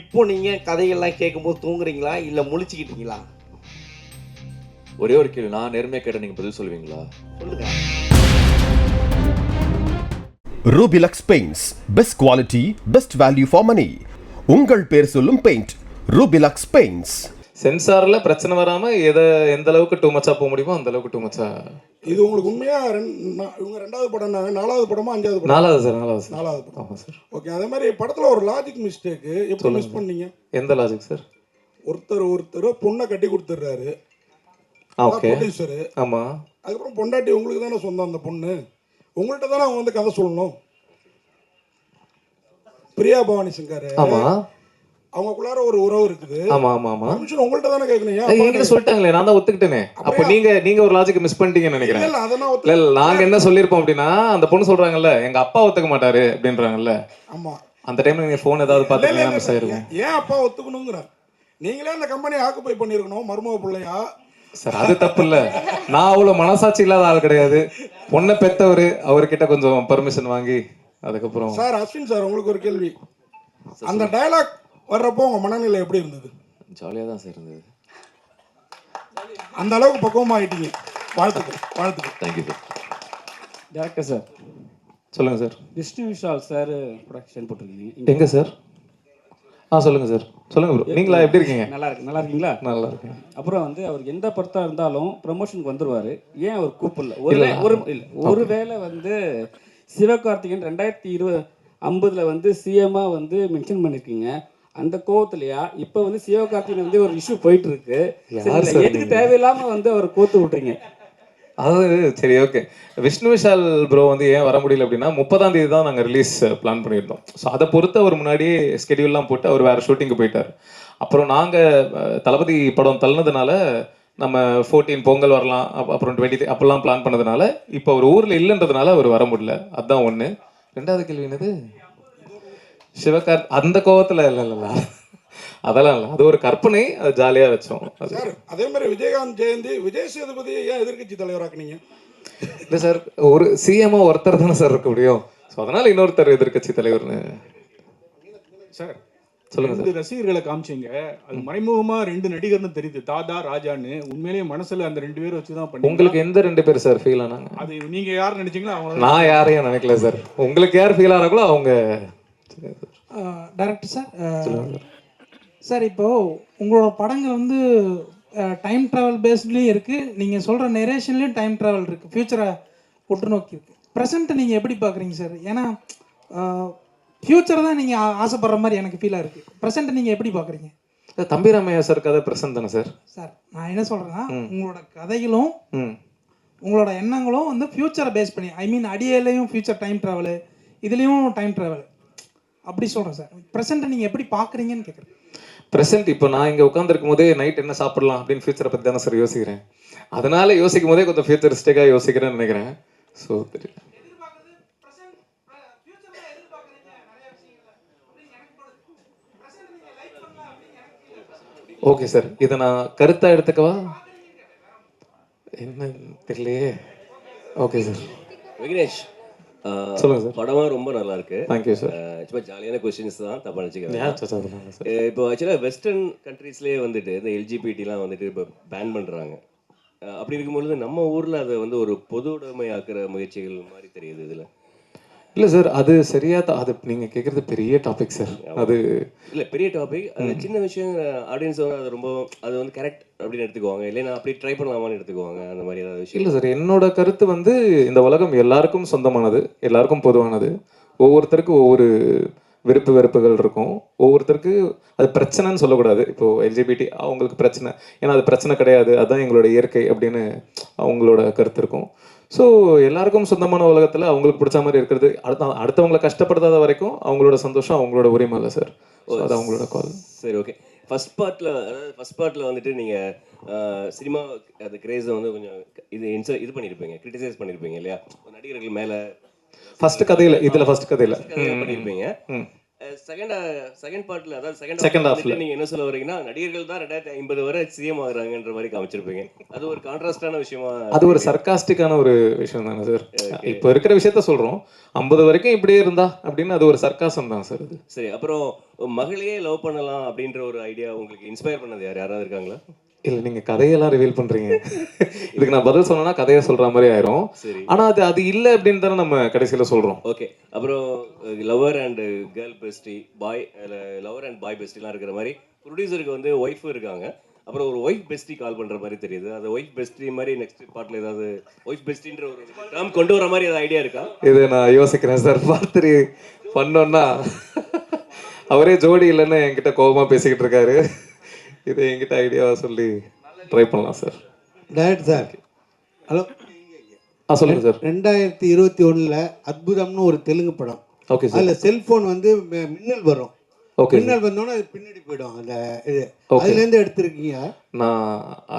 இப்போ நீங்கள் கதைகள்லாம் கேட்கும்போது தூங்குறீங்களா இல்லை முழிச்சுக்கிட்டீங்களா? ஒரே ஒரு கேள்வி, நான் நேர்மையா கேட்ட நீங்க பதில் சொல்லுவீங்களா? சொல்லுங்க. Rubilux paints, best quality, best value for money. உங்கள் பேர் சொல்லும் பெயிண்ட் ரூபிலக்ஸ் பெயிண்ட்ஸ். சென்சார்ல பிரச்சனை வராம எந்த அளவுக்கு டூ மச்சா போக முடியுமோ அந்த அளவுக்கு டூ மச்சா. இது உங்களுக்கு உண்மையா இவங்க ரெண்டாவது படம், நாலாவது படமா அஞ்சாவது படம்? நாலாவது சார். நாலாவது படம். ஆமா சார். ஓகே, அதே மாதிரி படத்துல ஒரு லாஜிக் மிஸ்டேக் எப்படி மிஸ் பண்ணீங்க? எந்த லாஜிக் சார்? ஒருத்தர் பொண்ணை கட்டி கொடுத்துறாரு, ஓகே. ப்ரொடியூசர். ஆமா. அதுக்கப்புறம் பொண்டாட்டி உங்களுக்கு தானே சொந்தம், அந்த பொண்ணு உங்கள்கிட்ட தானே அவங்க வந்து கதை சொல்லணும். பிரியா பவானி சங்கர், ஆமா, அவங்களுக்குள்ளார ஒரு உறவு இருக்குது. ஆமா ஆமா ஆமா. பர்மிஷன் உங்கள்கிட்ட தானே கேட்கணும். என்கிட்ட சொல்லிட்டாங்களே, நான் தான் ஒத்துக்கிட்டேனே. அப்ப நீங்க ஒரு லாஜிக் மிஸ் பண்ணிட்டீங்கன்னு நினைக்கிறேன். இல்ல நாங்க என்ன சொல்லிருப்போம் அப்படின்னா, அந்த பொண்ணு சொல்றாங்கல்ல எங்க அப்பா ஒத்துக்க மாட்டாரு அப்படின்றாங்கல்ல. ஆமா, அந்த டைம்ல நீங்க போன் ஏதாவது பாத்தீங்கன்னா மிஸ் ஆயிருக்கும். ஏன் அப்பா ஒத்துக்கணுங்கிற? நீங்களே அந்த கம்பெனியை ஆக்குபை பண்ணிருக்கணும் மருமக பிள்ளையா. சார் அது தப்பு இல்ல, நான் அவ்வளவு மனசாட்சி இல்லாத ஆள் கிடையாது. பொண்ணை பெத்தவரு, அவர்கிட்ட கொஞ்சம் பர்மிஷன் வாங்கி அதுக்கப்புறம். சார் அஸ்வின் சார், உங்களுக்கு ஒரு கேள்வி. அந்த டயலாக் வர்றப்போ உங்க மனநிலை எப்படி இருந்தது? ஜாலியா தான் சார் இருந்தது. அந்த அளவுக்கு பக்குவமாயிட்டீங்க. வாழ்த்துக்கள், வாழ்த்துக்கள். Thank you sir. டேரக்டர் சார், சொல்லுங்க sir. Vishnu Vishal sir production போட்டிருக்கீங்க. எங்க சார்? சொல்லுங்க சார். சொல்லுங்க ப்ரோ. நீங்களா எப்படி இருக்கீங்க? நல்லா இருக்கீங்களா? நல்லா இருக்கேன். அப்புறம் வந்து அவருக்கு எந்த படத்தா இருந்தாலும் ப்ரமோஷனுக்கு வந்துருவாரு. ஏன் அவர் கூப்பிடல? ஒருவேளை வந்து சிவகார்த்திகேயன் 2050 வந்து சிஎம்மா வந்து மென்ஷன் பண்ணிருக்கீங்க. அந்த கோவத்திலையா இப்போ வந்து சிவகார்த்திகேயன் வந்து ஒரு இஷ்யூ போயிட்டு இருக்கு, எதுக்கு தேவையில்லாம வந்து அவர் கோத்து விட்டுறீங்க? அதாவது சரி, ஓகே. விஷ்ணு விஷால் ப்ரோ வந்து ஏன் வர முடியல அப்படின்னா, 30ஆம் தேதி தான் நாங்கள் ரிலீஸ் பிளான் பண்ணியிருந்தோம். ஸோ அதை பொறுத்து அவர் முன்னாடியே ஸ்கெடியூல்லாம் போட்டு அவர் வேறு ஷூட்டிங்கு போயிட்டார். அப்புறம் நாங்கள் தளபதி படம் தள்ளினதுனால நம்ம 14 பொங்கல் வரலாம், அப்புறம் 20 அப்போல்லாம் பிளான் பண்ணதுனால இப்போ அவர் ஊரில் இல்லைன்றதுனால அவர் வர முடியல. அதுதான் ஒன்று. ரெண்டாவது கேள்வி என்னது? அந்த கோவத்தில் இல்லை, அதெல்லாம் இல்லை, அது ஒரு கற்பனை, அது ஜாலியாக வச்சோம். சார் அதே மாதிரி விஜயகாந்த் ஜெயந்தி, விஜய் சேதுபதி ஏன் எதிர்கட்சி தலைவராக்குனீங்க? இல்லை சார், ஒரு சிஎம்ஓ ஒருத்தர் தானே சார் இருக்க முடியும். ஸோ அதனால இன்னொருத்தர் எதிர்கட்சி தலைவர்னு. சார் சொல்லுங்க சார். 2 ரசிகர்களை காமிச்சிங்க, அது மறைமுகமா 2 நடிகர்னு தெரியுது, தாதா ராஜான்னு. உண்மையிலேயே மனசுல அந்த 2 பேரை வச்சுதான் பண்ணி. உங்களுக்கு எந்த 2 பேர் சார் ஃபீல் ஆனாங்க? அது நீங்க யார் நினைச்சீங்களோ அவங்க. நான் யாரையும் நினைக்கல சார். உங்களுக்கு யார் ஃபீல் ஆனாங்களோ அவங்க. டைரக்டர் சார், சார் இப்போது உங்களோட படங்கள் வந்து டைம் ட்ராவல் பேஸ்ட்லேயும் இருக்குது, நீங்கள் சொல்கிற நெரேஷன்லேயும் டைம் ட்ராவல் இருக்குது, ஃப்யூச்சரை ஒட்டு நோக்கி இருக்குது. ப்ரெசண்ட்டை நீங்கள் எப்படி பார்க்குறீங்க சார்? ஏன்னா ஃப்யூச்சர் தான் நீங்கள் ஆசைப்படுற மாதிரி எனக்கு ஃபீலாக இருக்குது. ப்ரெசண்ட்டை நீங்கள் எப்படி பார்க்குறீங்க? தம்பி ராமையா சார் கதை ப்ரெசன்ட் தானே சார்? சார் நான் என்ன சொல்கிறேன்னா, உங்களோட கதைகளும் உங்களோட எண்ணங்களும் வந்து ஃப்யூச்சரை பேஸ் பண்ணி, ஐ மீன் அடியிலையும் ஃப்யூச்சர் டைம் ட்ராவலு, இதுலேயும் டைம் ட்ராவல் அப்படி சொல்கிறேன் சார். ப்ரெசண்ட்டை நீங்கள் எப்படி பார்க்குறீங்கன்னு கேட்குறேன். ப்ரெசென்ட் இப்போ நான் இங்கே உட்காந்துருக்கும் போதே நைட் என்ன சாப்பிடலாம் அப்படின்னு ஃபியூச்சரை பற்றி தானே சார் யோசிக்கிறேன். அதனால யோசிக்கும் போதே கொஞ்சம் ஃபியூச்சரிஸ்டிக்காக யோசிக்கிறேன்னு நினைக்கிறேன். ஸோ தெரியல. ஓகே சார், இதை நான் கருத்தாக எடுத்துக்கவா? என்ன தெரியலையே. Okay sir. விக்னேஷ், சொல்லுங்க சார். படமாக ரொம்ப நல்லா இருக்கு. Thank you sir. சும்மா ஜாலியான கொஸ்டின்ஸ் தான், தப்பா நினச்சிக்கிறேன். இப்போ இப்போ ஆக்சுவலாக வெஸ்டர்ன் கண்ட்ரீஸ்லேயே வந்துட்டு இந்த எல்ஜிபிடிலாம் வந்துட்டு இப்போ பேன் பண்ணுறாங்க. அப்படி இருக்கும்பொழுது நம்ம ஊரில் அதை வந்து ஒரு பொது உடைமையாக்குற முயற்சிகள் மாதிரி தெரியுது இதில். இல்லை சார், அது சரியா தான். அது நீங்கள் கேட்குறது பெரிய டாபிக் சார். அது இல்லை பெரிய டாபிக், அது சின்ன விஷயம். ஆடியன்ஸ் வந்து அது ரொம்ப அது வந்து கரெக்ட் அப்படின்னு எடுத்துக்குவாங்க, இல்லைன்னா அப்படி ட்ரை பண்ணலாமான்னு எடுத்துக்குவாங்க, அந்த மாதிரி ஏதாவது விஷயம். இல்லை சார், என்னோட கருத்து வந்து இந்த உலகம் எல்லாருக்கும் சொந்தமானது, எல்லாருக்கும் பொதுவானது. ஒவ்வொருத்தருக்கும் ஒவ்வொரு விருப்பு வெறுப்புகள் இருக்கும். ஒவ்வொருத்தருக்கு அது பிரச்சனைன்னு சொல்லக்கூடாது. இப்போது எல்ஜிபிடி அவங்களுக்கு பிரச்சனை, ஏன்னா அது பிரச்சனை கிடையாது, அதுதான் எங்களோட இயற்கை அப்படின்னு அவங்களோட கருத்து இருக்கும். ஸோ எல்லாருக்கும் சொந்தமான உலகத்தில் அவங்களுக்கு பிடிச்ச மாதிரி இருக்கிறது, அடுத்தவங்களை கஷ்டப்படுத்தாத வரைக்கும் அவங்களோட சந்தோஷம் அவங்களோட உரிமை இல்லை சார். அது அவங்களோட கால். சரி, ஓகே. ஃபர்ஸ்ட் பார்ட்டில் வந்துட்டு நீங்கள் சினிமா அது கிரேஸை வந்து கொஞ்சம் இது பண்ணியிருப்பீங்க, கிரிட்டிசைஸ் பண்ணியிருப்பீங்க இல்லையா, நடிகர்கள் மேலே. ஃபர்ஸ்ட் கதையில், இதில் ஃபர்ஸ்ட் கதையில் பண்ணியிருப்பீங்க. செகண்ட் பார்ட்ல, அதாவது Second செகண்ட் halfல. ஹாஃப்ல நீங்க என்ன சொல்ல வரீங்கன்னா, நடிகர்கள் தான் 2050 வரை சிஎம் ஆகுறாங்கன்ற மாதிரி காமிச்சிருப்பீங்க. அது ஒரு கான்ட்ராஸ்டான விஷயமா அது ஒரு சர்க்காஸ்டிக்கான ஒரு விஷயம் தானே சார். இப்போ இருக்கிற விஷயத்த சொல்றோம். 50 வரைக்கும் இப்படியே இருந்தா அப்படின்னு அது ஒரு சர்க்காசம் தான் சார் அது. சரி. அப்புறம் மகளையே லவ் பண்ணலாம் அப்படின்ற ஒரு ஐடியா உங்களுக்கு இன்ஸ்பயர் பண்ணது யாராவது இருக்காங்களா? இல்ல நீங்க கதையெல்லாம் ரிவீல் பண்றீங்க. இதுக்கு நான் பதில் சொன்னா கதையை சொல்ற மாதிரி ஆயிரும். சரி. ஆனா அது இல்ல அப்படின்னு தானே நம்ம கடைசியில சொல்றோம். ஓகே. அப்புறம் lover and girl bestie, lover and boy பெஸ்டிலாம் இருக்கிற மாதிரி ப்ரொடியூசருக்கு வந்து ஒய்ஃப் இருக்காங்க. அப்புறம் ஒரு ஒய்ஃப் பெஸ்டி கால் பண்ற மாதிரி தெரியுது. அது ஒய்ஃப் பெஸ்டி மாதிரி நெக்ஸ்ட் பார்ட்ல ஏதாவது ஒய்ஃப் பெஸ்டின்ற ஒரு டேர்ம் கொண்டு வர மாதிரி ஏதாவது ஐடியா இருக்கா? இது நான் யோசிக்கிறேன் சார். பார்த்து பண்ணோன்னா அவரே ஜோடி இல்லைன்னு என்கிட்ட கோபமா பேசிக்கிட்டு இருக்காரு. இதை என்கிட்ட ஐடியாவா சொல்லி ட்ரை பண்ணலாம் சார். Director sir, hello. சொல்லுங்க சார். 2021 அற்புதம்னு ஒரு தெலுங்கு படம். Okay sir. அதில் செல்போன் வந்து மின்னல் வரும். ஓகே. மின்னல் வந்தோன்னா அது பின்னாடி போயிடும். அந்த இது அதுலேருந்து எடுத்திருக்கீங்க. நான்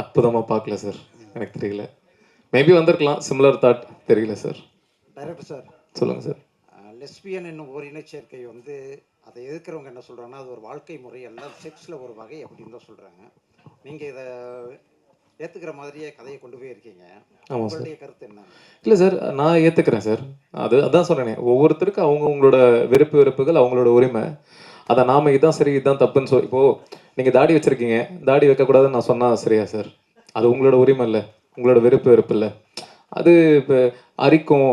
அற்புதமா பார்க்கல சார், எனக்கு தெரியல. மேபி வந்திருக்கலாம், சிமிலர் தாட், தெரியல சார். டைரக்டர் சார் சொல்லுங்க சார். லெஸ்பியன் என்னும் ஒரு இனச்சேர்க்கை வந்து அதை எதிர்க்கிறவங்க என்ன சொல்கிறாங்கன்னா அது ஒரு வாழ்க்கை முறை அல்ல, செக்ஸில் ஒரு வகை அப்படின்னு தான் சொல்கிறாங்க. நீங்கள் இதை ஏற்றுக்கிற மாதிரியே கதையை கொண்டு போய் இருக்கீங்க. உங்களுடைய கருத்து என்ன? இல்லை சார், நான் ஏற்றுக்கிறேன் சார். அதான் சொல்கிறேனே, ஒவ்வொருத்தருக்கு அவங்களோட வெறுப்புகள் அவங்களோட உரிமை. அதை நாம் இதுதான் சரி இதுதான் தப்புன்னு சொல்லி, இப்போது நீங்கள் தாடி வச்சுருக்கீங்க, தாடி வைக்கக்கூடாதுன்னு நான் சொன்னால் சரியா சார்? அது உங்களோட உரிமை இல்லை, உங்களோட வெறுப்பு இல்லை. அது இப்போ அரிக்கும்,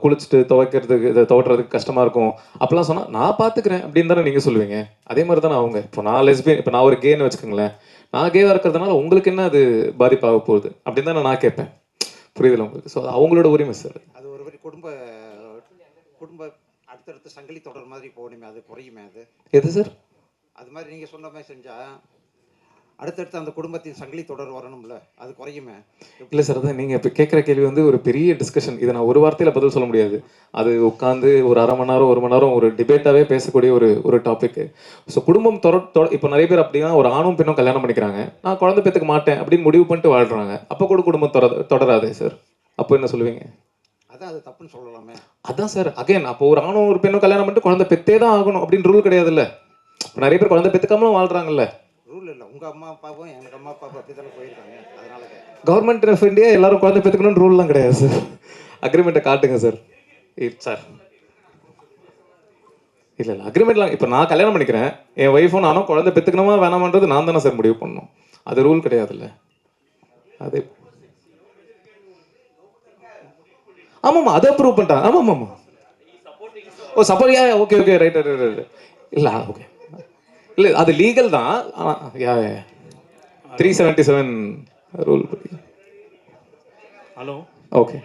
குளிச்சுட்டு துவைக்கிறதுக்கு இதை துவட்டுறதுக்கு கஷ்டமாக இருக்கும் அப்படிலாம் சொன்னால் நான் பார்த்துக்கிறேன் அப்படின்னு தானே நீங்கள் சொல்லுவீங்க. அதே மாதிரி தானே அவங்க. இப்போ நான் லெஸ்பியன், இப்போ நான் ஒரு கேன்னு வச்சுக்கோங்களேன், நான் கேவாக இருக்கிறதுனால உங்களுக்கு என்ன அது பாதிப்பாக போகுது அப்படின்னு தானே நான் கேட்பேன். புரியுதுல உங்களுக்கு? ஸோ அது அவங்களோட உரிமை சார். அது ஒரு குடும்ப அடுத்தடுத்து சங்கிலி தொடர் மாதிரி போகணுமே, அது குறையுமே? அது எது சார்? அது மாதிரி நீங்கள் சொன்ன மாதிரி செஞ்சால் அடுத்தடுத்து அந்த குடும்பத்தின் சங்கிலி தொடர் வரணும்ல, அது குறையுமே? இல்லை சார், அதான் நீங்கள் இப்போ கேட்குற கேள்வி வந்து ஒரு பெரிய டிஸ்கஷன். இதை நான் ஒரு வார்த்தையில் பதில் சொல்ல முடியாது. அது உட்காந்து ஒரு அரை மணி நேரம் 1 மணி நேரம் ஒரு டிபேட்டாகவே பேசக்கூடிய ஒரு டாபிக். ஸோ குடும்பம் இப்போ நிறைய பேர் அப்படின்னா ஒரு ஆணும் பெண்ணும் கல்யாணம் பண்ணிக்கிறாங்க, நான் குழந்தை பெற்றுக்க மாட்டேன் அப்படின்னு முடிவு பண்ணிட்டு வாழ்கிறாங்க. அப்போ கூட குடும்பம் தொடராதே சார். அப்போ என்ன சொல்லுவீங்க? அதான் அது தப்புன்னு சொல்லலாமே. அதான் சார், அகைன் அப்போ ஒரு ஆணும் ஒரு பெண்ணும் கல்யாணம் பண்ணிட்டு குழந்தை பெற்றே தான் ஆகணும் அப்படின்னு ரூல் கிடையாதுல்ல. இப்போ நிறைய பேர் குழந்தை பெற்றுக்காமலும் வாழ்கிறாங்கல்ல. ரூல் இல்லை, உங்கள் அம்மா அப்பாவும் எனக்கு அம்மா அப்பா அப்படி தானே போயிருக்காங்க. அதனால கவர்மெண்ட் ஆஃப் இந்தியா எல்லாரும் குழந்தை பெற்றுக்கணும்னு ரூல்லாம் கிடையாது சார். அக்ரிமெண்ட்டை காட்டுங்க சார். சார் இல்லை அக்ரிமெண்ட்லாம் இப்போ நான் கல்யாணம் பண்ணிக்கிறேன், என் ஒய்ஃபும் நானும் குழந்தை பெற்றுக்கணுமா வேணாமன்றது நான் தானே சார் முடிவு பண்ணணும். அது ரூல் கிடையாதுல்ல. அது ஆமாம்மா, அதை அப்ரூவ் பண்ணிட்டாங்க. ஆமாம். ஓ சப்போர்ட், ஓகே ரைட். இல்லை ஓகே, இல்லை அது லீகல் தான். 377 ரூல். ஹலோ. ஓகே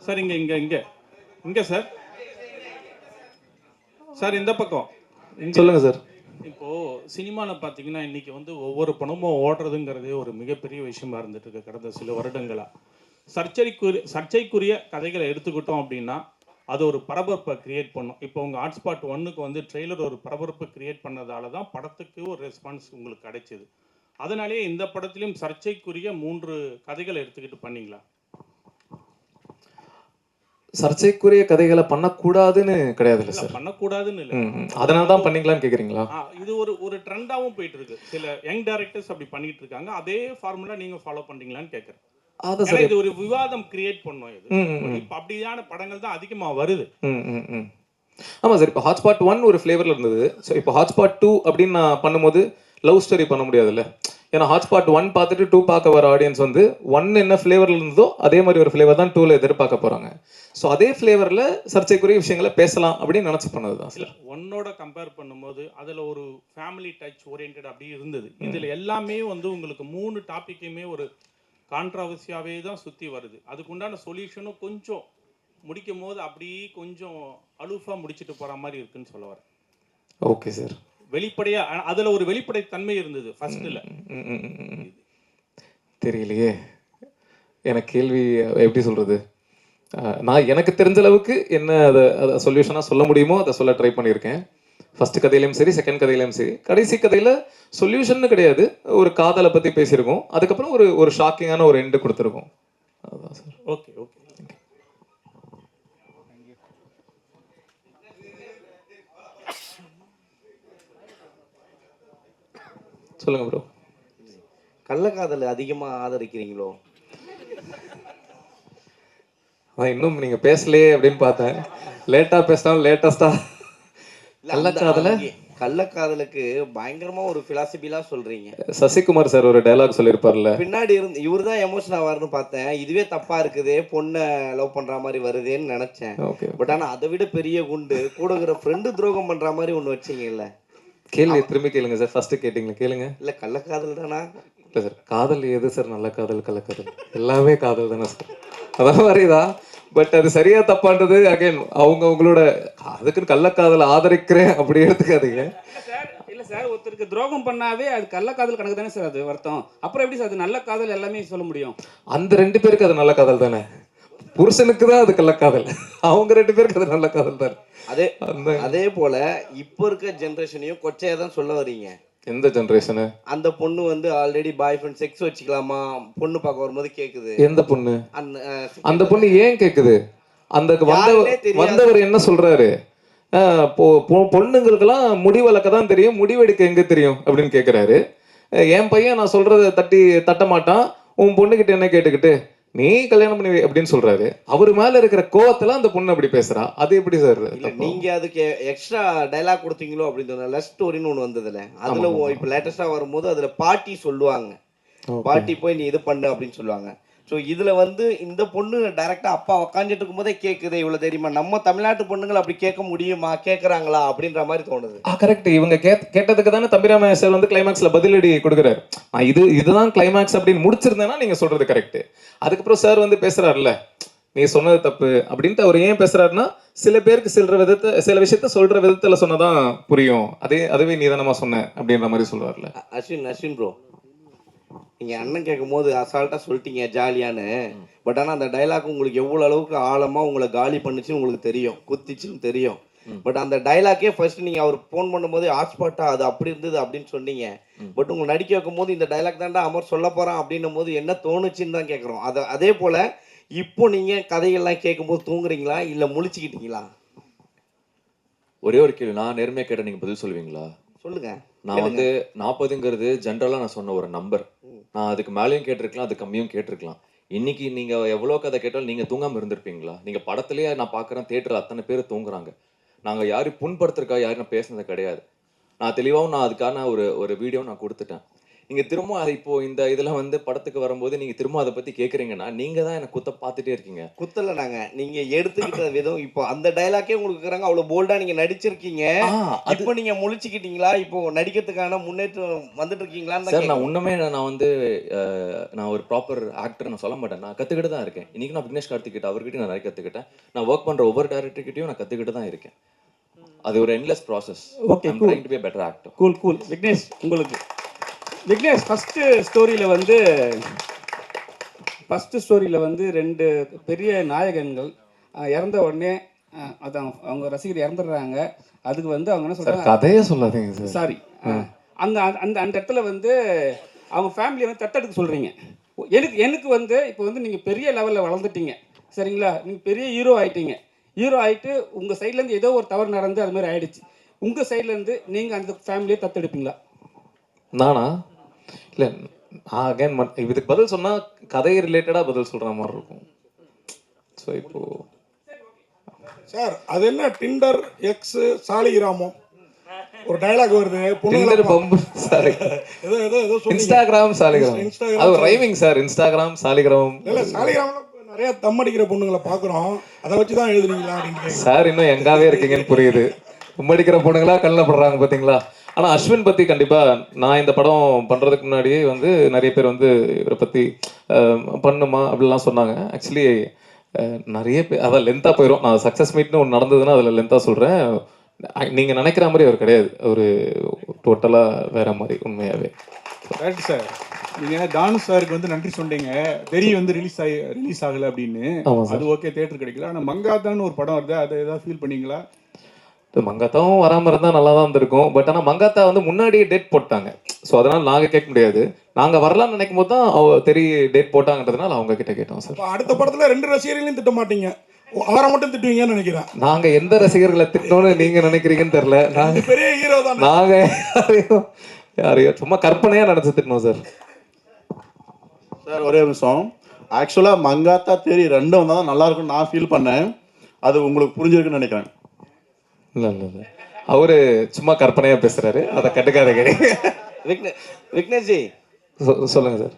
சார், இங்கே சார். சார் இந்த பக்கம் சொல்லுங்க சார். இப்போது சினிமாவில் பார்த்தீங்கன்னா இன்றைக்கி வந்து ஒவ்வொரு படமும் ஓடுறதுங்கிறதே ஒரு மிகப்பெரிய விஷயமா இருந்துட்டு இருக்கு கடந்த சில வருடங்களாக. சர்ச்சைக்குரிய கதைகளை எடுத்துக்கிட்டோம் அப்படின்னா அது ஒரு பரபரப்பை கிரியேட் பண்ணும். இப்போ உங்கள் ஹாட்ஸ்பாட் 1க்கு வந்து ட்ரெய்லர் ஒரு பரபரப்பை கிரியேட் பண்ணதால தான் படத்துக்கு ஒரு ரெஸ்பான்ஸ் உங்களுக்கு கிடைச்சிது. அதனாலேயே இந்த படத்துலையும் சர்ச்சைக்குரிய 3 கதைகளை எடுத்துக்கிட்டு பண்ணீங்களா? சர்ச்சைக்குரிய கதைகளை பண்ணக்கூடாதுன்னு கிடையாதுல்ல சார். பண்ணக்கூடாதுன்னு இல்லை, அதனால தான் பண்ணீங்களான்னு கேட்குறீங்களா? இது ஒரு ட்ரெண்டாகவும் போயிட்டு இருக்கு. சில யங் டைரக்டர்ஸ் அப்படி பண்ணிட்டு இருக்காங்க. அதே ஃபார்முலா நீங்கள் ஃபாலோ பண்ணுறீங்களான்னு கேட்குறேன். இது ஒரு விவாதம் கிரியேட் பண்ணும். இது இப்போ அப்படியான படங்கள் தான் அதிகமா வருது. ஆமா சார். இப்போ ஹாட்ஸ்பாட் 1 ஒரு ஃப்ளேவர்ல இருந்தது. ஸோ இப்போ ஹாட்ஸ்பாட் 2 அப்படின்னு நான் பண்ணும்போது லவ் ஸ்டோரி பண்ண முடியாதுல்ல. ஏன்னா ஹாட்ஸ்பாட் 1 பார்த்துட்டு 2 பார்க்க வர ஆடியன்ஸ் வந்து 1 என்ன ஃப்ளேவர்ல இருந்ததோ அதே மாதிரி ஒரு ஃப்ளேவர் தான் 2ல எதிர்பார்க்க போறாங்க. ஸோ அதே ஃப்ளேவர்ல சர்ச்சைக்குரிய விஷயங்களை பேசலாம் அப்படின்னு நினைச்சு பண்ணது தான் சார். 1ஓட கம்பேர் பண்ணும்போது அதுல ஒரு ஃபேமிலி டச் ஓரியன்ட் அப்படி இருந்தது. இதுல எல்லாமே வந்து உங்களுக்கு 3 டாபிக்குமே ஒரு கான்ட்ராவர்சியாவே தான் சுற்றி வருது. அதுக்குண்டான சொல்யூஷனும் கொஞ்சம் முடிக்கும் போது அப்படியே கொஞ்சம் அலூஃபா முடிச்சுட்டு போகிற மாதிரி இருக்குன்னு சொல்ல வரேன். Okay sir. வெளிப்படையாக அதில் ஒரு வெளிப்படை தன்மை இருந்தது ஃபர்ஸ்ட்டில். தெரியலையே, எனக்கு கேள்வி எப்படி சொல்கிறது. நான் எனக்கு தெரிஞ்ச அளவுக்கு என்ன அதை சொல்யூஷனாக சொல்ல முடியுமோ அதை சொல்ல ட்ரை பண்ணியிருக்கேன். ஃபர்ஸ்ட் கதையிலையும் சரி, செகண்ட் கதையிலையும் சரி. கடைசி கதையில் சொல்யூஷன் கிடையாது, ஒரு காதலை பற்றி பேசியிருக்கோம். அதுக்கப்புறம் ஒரு ஷாக்கிங்கான ஒரு எண்டு கொடுத்துருக்கோம். அதுதான் சார். ஓகே. சொல்லுங்க ப்ரோ. கள்ளக்காதல் அதிகமா ஆதரிக்கிறீங்களோ? இன்னும் நீங்க பேசலையே அப்படின்னு பார்த்தேன். லேட்டா பேசினாலும் லேட்டஸ்டா கள்ளக்காதல. கள்ளக்காதலுக்கு பயங்கரமா ஒரு பிலாசபிலாம் சொல்றீங்க. சசிகுமார் சார் ஒரு டயலாக் சொல்லியிருப்பார்ல, பின்னாடி இருந்து இவர் தான் எமோஷன் ஆவார்னு பார்த்தேன். இதுவே தப்பா இருக்குதே, பொண்ணை லவ் பண்ற மாதிரி வருதேன்னு நினைச்சேன். பட் ஆனா அதை விட பெரிய குண்டு கூட இருக்கிற ஃப்ரெண்டு துரோகம் பண்ற மாதிரி ஒண்ணு வச்சீங்கல்ல. கேள்வி திரும்பி கேளுங்க சார். ஃபர்ஸ்ட் கேட்டீங்களா கேளுங்க. இல்ல கள்ளக்காதல் தானா? இல்லை சார், காதல் எது சார் நல்ல காதல் கள்ளக்காதல்? எல்லாமே காதல் தானே சார். அதான் மாதிரிதான். பட் அது சரியா தப்பான்றது அகைன் அவங்களோட. அதுக்குன்னு கள்ளக்காதல் ஆதரிக்கிறேன் அப்படி எடுத்துக்காதீங்க. இல்ல சார், ஒருத்தருக்கு துரோகம் பண்ணாவே அது கள்ளக்காதல் கணக்கு தானே சார் அது வருத்தம். அப்புறம் எப்படி சார் அது நல்ல காதல் எல்லாமே சொல்ல முடியும்? அந்த 2 பேருக்கு அது நல்ல காதல் தானே. புருஷனுக்கு தான் அது கள்ளக்காதல், அவங்க 2 பேருக்கு அது நல்ல காதல் தானே. அதே போல இப்போ இருக்க ஜென்ரேஷனையும் கொச்சையா தான் சொல்ல வரீங்க. எந்த ஜெனரேஷனு? அந்த பொண்ணு வந்து ஆல்ரெடி பாய் ஃப்ரெண்ட் செக்ஸ் வச்சுக்கலாமா பொண்ணு பார்க்க வரும்போது கேக்குது. எந்த பொண்ணு? அந்த பொண்ணு ஏன் கேக்குது? அந்த வந்தவர் என்ன சொல்றாரு? பொண்ணுங்களுக்கெல்லாம் முடி வளர்க்க தான் தெரியும், முடிவெடுக்க எங்க தெரியும் அப்படின்னு கேட்கிறாரு. என் பையன் நான் சொல்றதை தட்ட மாட்டான், உன் பொண்ணுகிட்ட என்ன கேட்டுக்கிட்டு நீ கல்யாணம் பண்ணி அப்படின்னு சொல்றாரு. அவரு மேல இருக்கிற கோவத்துல அந்த பொண்ணு அப்படி பேசுறா. அது எப்படி சார்? நீங்க அதுக்கு எக்ஸ்ட்ரா டைலாக் கொடுத்தீங்களோ அப்படின்னு லவ் ஸ்டோரின்னு ஒண்ணு வந்ததுல, அதுல இப்ப லேட்டஸ்டா வரும்போது அதுல பாட்டி சொல்லுவாங்க, பாட்டி போய் நீ இது பண்ணு அப்படின்னு சொல்லுவாங்க. ஸோ இதுல வந்து இந்த பொண்ணு டைரக்டா அப்பா உக்காந்துட்டு இருக்கும் போதே கேட்குது, இவ்வளவு தெரியுமா நம்ம தமிழ்நாட்டு பொண்ணுங்களை அப்படி கேட்க முடியுமா, கேட்கறாங்களா அப்படின்ற மாதிரி தோணுது. கரெக்ட். இவங்க கேட்டதுக்கு தானே தம்பிராமையா சார் வந்து கிளைமேக்ஸ்ல பதிலடி கொடுக்குறாரு. இதுதான் கிளைமேக்ஸ் அப்படின்னு முடிச்சிருந்தேன்னா நீங்க சொல்றது கரெக்ட். அதுக்கப்புறம் சார் வந்து பேசுறாருல்ல, நீ சொன்னது தப்பு அப்படின்ட்டு. அவர் ஏன் பேசுறாருன்னா, சில பேருக்கு சில விஷயத்த சொல்ற விதத்துல சொன்னதான் புரியும், அதுவே நீ தானமா சொன்ன அப்படின்ற மாதிரி சொல்றாருல்ல. அஸ்வின் ப்ரோ, நீங்க அண்ணன் கேட்கும் போது அசால்ட்டா சொல்லிட்டீங்க ஜாலியான்னு. பட் ஆனா அந்த டைலாக் உங்களுக்கு எவ்வளவு அளவுக்கு ஆழமா உங்களை காலி பண்ணுச்சுன்னு உங்களுக்கு தெரியும், குத்திச்சுன்னு தெரியும். பட் அந்த டைலாக்கே ஃபர்ஸ்ட் நீங்க அவர் போன் பண்ணும்போது ஹாட்ஸ்பாட்டா அது அப்படி இருந்தது அப்படின்னு சொன்னீங்க. பட் உங்களை நடிக்க வைக்கும் போது இந்த டைலாக் தாண்டா அமர் சொல்ல போறான் அப்படின்னும் போது என்ன தோணுச்சுன்னு தான் கேட்குறோம். அதே போல இப்போ நீங்க கதைகள்லாம் கேட்கும்போது தூங்குறீங்களா இல்ல முழிச்சுக்கிட்டீங்களா? ஒரே ஒரு கேள்வி, நான் நேர்மையா கேட்ட நீங்க பதில் சொல்லுவீங்களா? சொல்லுங்க. நான் வந்து 40ங்கிறது ஜென்ரலா நான் சொன்ன ஒரு நம்பர். நான் அதுக்கு மேலேயும் கேட்டிருக்கலாம், அது கம்மியும் கேட்டிருக்கலாம். இன்னைக்கு நீங்க எவ்வளவு கதை கேட்டாலும் நீங்க தூங்காம இருந்திருப்பீங்களா? நீங்க படத்துலயே நான் பாக்குறேன், தியேட்டர்ல அத்தனை பேர் தூங்குறாங்க. நாங்க யாரும் புண்படுத்துறதுக்காக யாரும் நான் பேசுனது கிடையாது. நான் தெளிவாகவும் நான் அதுக்கான ஒரு வீடியோ நான் கொடுத்துட்டேன். நீங்க திரும்ப அதை இப்போ இந்த இதெல்லாம் வந்து படத்துக்கு வரும்போது நீங்க திரும்ப அதை பத்தி கேக்குறீங்கன்னா நீங்க தான் எனக்கு குத்த பார்த்துட்டே இருக்கீங்க. குத்தல நாங்க, நீங்க எடுத்துக்கிட்ட விதம். இப்போ அந்த டைலாக்கே உங்களுக்கு இருக்கிறாங்க, அவ்வளவு போல்டா நீங்க நடிச்சிருக்கீங்க. இப்போ நீங்க முழிச்சுக்கிட்டீங்களா? இப்போ நடிக்கிறதுக்கான முன்னேற்றம் வந்துட்டு இருக்கீங்களான்னு சார், நான் உண்மையே நான் வந்து நான் ஒரு ப்ராப்பர் ஆக்டர் நான் சொல்ல மாட்டேன். நான் கத்துக்கிட்டு தான் இருக்கேன். இன்னைக்கு நான் விக்னேஷ் கார்த்திக் கிட்ட அவர்கிட்ட நான் நிறைய கத்துக்கிட்டேன். நான் ஒர்க் பண்ற ஒவ்வொரு டைரக்டர்கிட்டையும் நான் கத்துக்கிட்டு தான் இருக்கேன். அது ஒரு endless process. Okay, cool to be a better actor. Cool. Vignesh, உங்களுக்கு விக்னேஷ் ஃபர்ஸ்ட் ஸ்டோரியில் வந்து 2 பெரிய நாயகன்கள் இறந்த உடனே அதான் அவங்க ரசிகர் இறந்துடுறாங்க. அதுக்கு வந்து அவங்க என்ன சொல்றாங்க, கதையே சொல்லாதீங்க சாரி, அந்த அந்த அந்த இடத்துல வந்து அவங்க ஃபேமிலியை வந்து தத்தெடுக்க சொல்றீங்க. எனக்கு வந்து இப்போ வந்து நீங்கள் பெரிய லெவலில் வளர்ந்துட்டீங்க, சரிங்களா? நீங்கள் பெரிய ஹீரோ ஆகிட்டு உங்கள் சைட்லேருந்து ஏதோ ஒரு தவறு நடந்து அது மாதிரி ஆயிடுச்சு. உங்கள் சைட்லேருந்து நீங்கள் அந்த ஃபேமிலியை தத்தெடுப்பீங்களா? நானா? இல்லை, அகைன் இதுக்கு பதில் சொன்னால் கதையை ரிலேட்டடாக பதில் சொல்கிற மாதிரி இருக்கும். ஸோ இப்போ சார் அது என்ன டிண்டர் எக்ஸ் சாலிகிராமோ ஒரு டயலாக் வருது, இன்ஸ்டாகிராம் சாலிகிராம், அது ஒரு ரைமிங் சார். இன்ஸ்டாகிராம் சாலிகிராம் இல்லை, சாலிகிராம்ல நிறைய தம் அடிக்கிற பொண்ணுங்களை பார்க்குறோம், அதை வச்சு தான் எழுதுனீங்களா அப்படின்னு சார். இன்னும் எங்காவே இருக்கீங்கன்னு புரியுது. தம் அடிக்கிற பொண்ணுங்களா கண்ணில் படுறாங்க பார்த்தீங்களா? ஆனால் அஸ்வின் பற்றி கண்டிப்பாக நான் இந்த படம் பண்ணுறதுக்கு முன்னாடியே வந்து நிறைய பேர் வந்து இவரை பற்றி பண்ணுமா அப்படிலாம் சொன்னாங்க. ஆக்சுவலி நிறைய பேர் அதான் லென்த்தாக போயிடும். நான் சக்ஸஸ் மீட்னு ஒன்று நடந்ததுன்னா அதில் லென்த்தாக சொல்கிறேன். நீங்கள் நினைக்கிற மாதிரி அவர் கிடையாது, ஒரு டோட்டலாக வேற மாதிரி உண்மையாகவே. Correct sir. நீங்கள் டானு சாருக்கு வந்து நன்றி சொன்னீங்க, தெரிய வந்து ரிலீஸ் ஆகலை அப்படின்னு. அது ஓகே, தேட்டர் கிடைக்கல. ஆனால் மங்காத்தான்னு ஒரு படம் வருது, அதை ஏதாவது ஃபீல் பண்ணீங்களா? மங்காத்தாவும் வராமல் இருந்தால் நல்லா தான் இருந்திருக்கும். பட் ஆனால் மங்காத்தா வந்து முன்னாடியே டேட் போட்டாங்க. ஸோ அதனால் நாங்கள் கேட்க முடியாது. நாங்கள் வரலாம்னு நினைக்கும் போது தான் தெரிய டேட் போட்டாங்கன்றதுனால அவங்க கிட்ட கேட்டோம் சார். அடுத்த படத்தில் 2 ரசிகர்களையும் திட்ட மாட்டீங்க, அவரை மட்டும் திட்டுவீங்கன்னு நினைக்கிறேன். நாங்கள் எந்த ரசிகர்களை திட்டணும்னு நீங்கள் நினைக்கிறீங்கன்னு தெரியல. நாங்கள் பெரிய ஹீரோ தான். நாங்கள் யாரையோ சும்மா கற்பனையாக நினச்சி திட்டணும் சார். சார் ஒரே நிமிஷம். ஆக்சுவலாக மங்காத்தா தேரி ரெண்டும் வந்தால் தான் நல்லா இருக்கும்னு நான் ஃபீல் பண்ணேன். அது உங்களுக்கு புரிஞ்சிருக்குன்னு நினைக்கிறேன். இல்லை அவரு சும்மா கற்பனையாக பேசுறாரு, அதை கட்டுக்காதீங்க. விக்னேஷ்ஜி சொல்லுங்க சார்.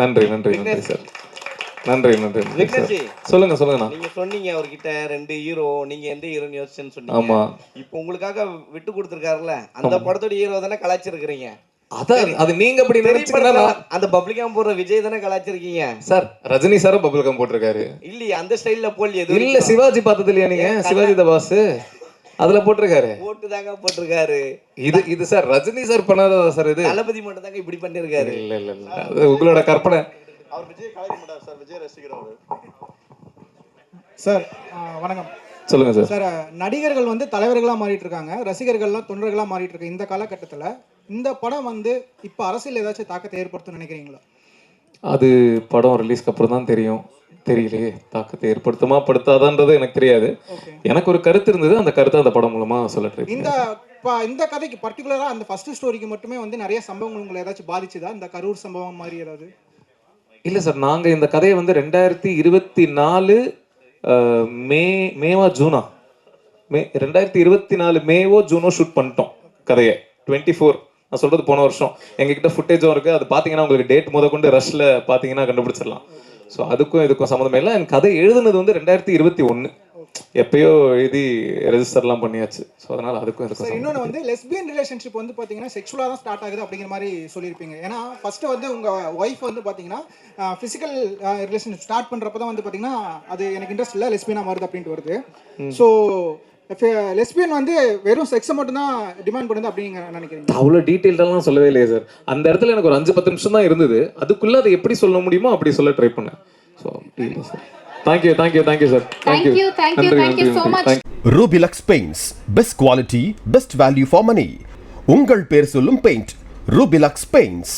நன்றி சார். நன்றி விக்னேஷ்ஜி சொல்லுங்கண்ணா. நீங்க சொன்னீங்க அவர்கிட்ட 2 ஹீரோ, நீங்க எந்த ஹீரோன்னு யோசிச்சேன்னு சொன்னீங்க. ஆமா. இப்போ உங்களுக்காக விட்டு கொடுத்துருக்காருல்ல, அந்த படத்தோட ஹீரோ தானே கலாய்ச்சிருக்கிறீங்க. அது நீங்க அப்படி நினைச்சீங்கன்னா அந்த பப்ளிகம் போடுற விஜய் தானே கலாய்ச்சிருக்கீங்க சார். ரஜினி சாரும் பப்ளிகம் போட்டிருக்காரு. இல்லையா அந்த ஸ்டைல்ல போடலையே. இல்ல சிவாஜி பார்த்தது இல்லையா நீங்க? சிவாஜி த பாஸ் அதுல போட்டிருக்காரு. போட்டுதாங்க போட்டிருக்காரு. இது சார் ரஜினி சார் பண்ணாததா சார்? இது தளபதி மட்டும் தாங்க இப்படி பண்ணிருக்காரு. இல்ல அது உங்களோட கற்பனை. அவர் விஜய் கலாய்க்க மாட்டார் சார், விஜய் ரசிகர் அவரு. சார் வணக்கம். சொல்லுங்க சார். சார் நடிகர்கள் வந்து தலைவர்களாக மாறிட்டு இருக்காங்க, ரசிகர்கள்லாம் தொண்டர்களாக மாறிட்டு இருக்கு. இந்த காலகட்டத்தில் இந்த படம் வந்து இப்போ அரசியல் ஏதாச்சும் தாக்கத்தை ஏற்படுத்தும் நினைக்கிறீங்களா? அது படம் ரிலீஸ்க்கு அப்புறம் தான் தெரியும். தெரியலையே தாக்கத்தை ஏற்படுத்துமா படுத்தாதான்றது எனக்கு தெரியாது. எனக்கு ஒரு கருத்து இருந்தது, அந்த கருத்தை அந்த படம் மூலமா சொல்ல ட்ரை பண்ணேன். இந்த கதைக்கு பர்டிகுலராக அந்த ஃபர்ஸ்ட் ஸ்டோரிக்கு மட்டுமே வந்து நிறைய சம்பவங்கள் உங்களை ஏதாச்சும் பாதிச்சுதா? இந்த கரூர் சம்பவம் மாதிரி ஏதாவது? இல்லை சார், நாங்கள் இந்த கதையை வந்து 2024 மேவா ஜூனா 2024 மேவோ ஜூனோ ஷூட் பண்ணிட்டோம் கதையை. 24 நான் சொல்றது போன வருஷம். எங்ககிட்ட ஃபுட்டேஜும் இருக்கு, அது பார்த்தீங்கன்னா உங்களுக்கு டேட் முத கொண்டு ரஷ்ல பார்த்தீங்கன்னா கண்டுபிடிச்சிடலாம். ஸோ அதுக்கும் இதுக்கும் சம்மந்தமே இல்லை. என் கதை எழுதுனது வந்து 2021 எப்பயோ எழுதி ரெஜிஸ்டர்லாம் பண்ணியாச்சு. ஸோ அதனால அதுக்கும் இதுக்கும். இன்னொன்று வந்து லெஸ்பியன் ரிலேஷன்ஷிப் வந்து பார்த்தீங்கன்னா செக்ஷுவலாக தான் ஸ்டார்ட் ஆகுது அப்படிங்கிற மாதிரி சொல்லியிருப்பீங்க. ஏன்னா ஃபர்ஸ்ட் வந்து உங்கள் ஒய்ஃப் வந்து பார்த்தீங்கன்னா ஃபிசிக்கல் ரிலேஷன்ஷிப் ஸ்டார்ட் பண்ணுறப்ப தான் வந்து பார்த்தீங்கன்னா அது எனக்கு இன்ட்ரெஸ்ட் இல்லை, லெஸ்பியனாக வருது அப்படின்ட்டு வருது. ஸோ லெஸ்பியன் வந்து வெறும் செக்ஸை மட்டும் தான் டிமாண்ட் பண்ணுது அப்படிங்க நினைக்கிறீங்க? அவ்வளோ டீட்டெயில்டெல்லாம் சொல்லவே இல்லையே சார். அந்த இடத்துல எனக்கு ஒரு 5-10 நிமிஷம் தான் இருந்தது. அதுக்குள்ளே அதை எப்படி சொல்ல முடியுமோ அப்படி சொல்ல ட்ரை பண்ணேன். ஸோ இல்லை sir. Thank you sir. Thank you so much. Rubilux Paints, best quality, best value for money. உங்கள் பேர் சொல்லும் பெயிண்ட் Rubilux Paints.